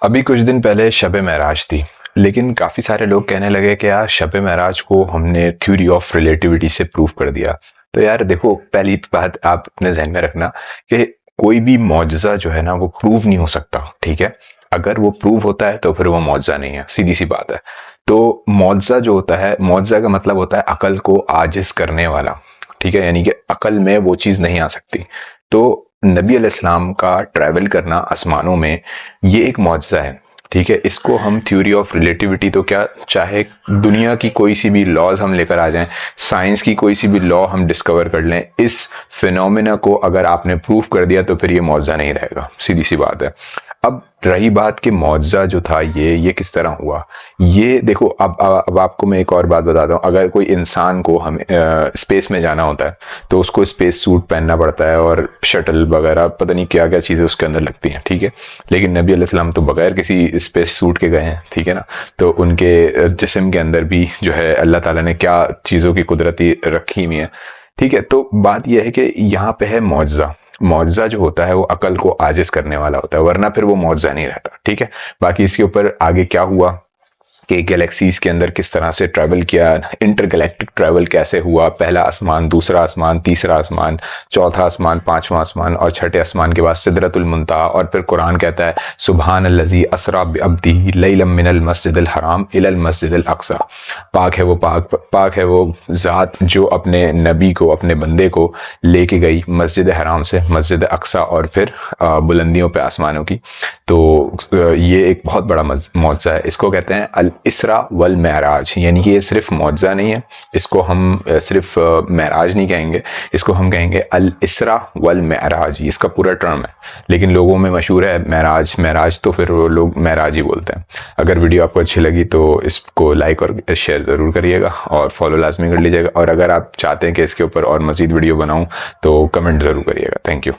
ابھی کچھ دن پہلے شب معراج تھی، لیکن کافی سارے لوگ کہنے لگے کہ یار شب معراج کو ہم نے تھیوری آف ریلیٹیوٹی سے پروف کر دیا۔ تو یار دیکھو، پہلی بات آپ اپنے ذہن میں رکھنا کہ کوئی بھی معجزہ جو ہے نا وہ پروو نہیں ہو سکتا، ٹھیک ہے؟ اگر وہ پروو ہوتا ہے تو پھر وہ معجزہ نہیں ہے، سیدھی سی بات ہے۔ تو معجزہ جو ہوتا ہے، معجزہ کا مطلب ہوتا ہے عقل کو عاجز کرنے والا، ٹھیک ہے؟ یعنی کہ عقل میں وہ چیز نہیں آ سکتی۔ تو نبی علیہ السلام کا ٹریول کرنا آسمانوں میں یہ ایک معجزہ ہے، ٹھیک ہے؟ اس کو ہم تھیوری آف ریلیٹیوٹی، تو کیا چاہے دنیا کی کوئی سی بھی لاز ہم لے کر آ جائیں، سائنس کی کوئی سی بھی لا ہم ڈسکور کر لیں، اس فینومینا کو اگر آپ نے پروف کر دیا تو پھر یہ معجزہ نہیں رہے گا، سیدھی سی بات ہے۔ اب رہی بات کہ معجزہ جو تھا یہ کس طرح ہوا، یہ دیکھو اب آپ کو میں ایک اور بات بتاتا ہوں۔ اگر کوئی انسان کو ہم اسپیس میں جانا ہوتا ہے تو اس کو اسپیس سوٹ پہننا پڑتا ہے اور شٹل وغیرہ پتہ نہیں کیا کیا چیزیں اس کے اندر لگتی ہیں، ٹھیک ہے؟ لیکن نبی علیہ السلام تو بغیر کسی اسپیس سوٹ کے گئے ہیں، ٹھیک ہے نا؟ تو ان کے جسم کے اندر بھی جو ہے اللہ تعالیٰ نے کیا چیزوں کی قدرتی رکھی ہوئی ہیں، ٹھیک ہے؟ تو بات یہ ہے کہ یہاں پہ ہے معجزہ۔ معجزہ جو ہوتا ہے وہ عقل کو عاجز کرنے والا ہوتا ہے، ورنہ پھر وہ معجزہ نہیں رہتا، ٹھیک ہے؟ باقی اس کے اوپر آگے کیا ہوا کہ گلیکسیز کے اندر کس طرح سے ٹریول کیا، انٹر گلیکٹک ٹریول کیسے ہوا، پہلا آسمان، دوسرا آسمان، تیسرا آسمان، چوتھا آسمان، پانچواں آسمان، اور چھٹے آسمان کے بعد سدرۃ المنتہا۔ اور پھر قرآن کہتا ہے سبحان الذی اسریٰ بعبدہ لیلا من المسجد الحرام الی المسجد الاقصی، پاک ہے وہ پاک ہے وہ ذات جو اپنے نبی کو، اپنے بندے کو لے کے گئی مسجد حرام سے مسجد اقصی، اور پھر بلندیوں پہ آسمانوں کی۔ تو یہ ایک بہت بڑا معجزہ ہے، اس کو کہتے ہیں الاسراء والمعراج۔ یعنی کہ یہ صرف معجزہ نہیں ہے، اس کو ہم صرف معراج نہیں کہیں گے، اس کو ہم کہیں گے الاسراء والمعراج، اس کا پورا ٹرم ہے۔ لیکن لوگوں میں مشہور ہے معراج تو پھر وہ لوگ معراج ہی بولتے ہیں۔ اگر ویڈیو آپ کو اچھی لگی تو اس کو لائک اور شیئر ضرور کریے گا، اور فالو لازمی کر لیجیے گا، اور اگر آپ چاہتے ہیں کہ اس کے اوپر اور مزید ویڈیو بناؤں تو کمنٹ ضرور کریے گا۔ Thank you.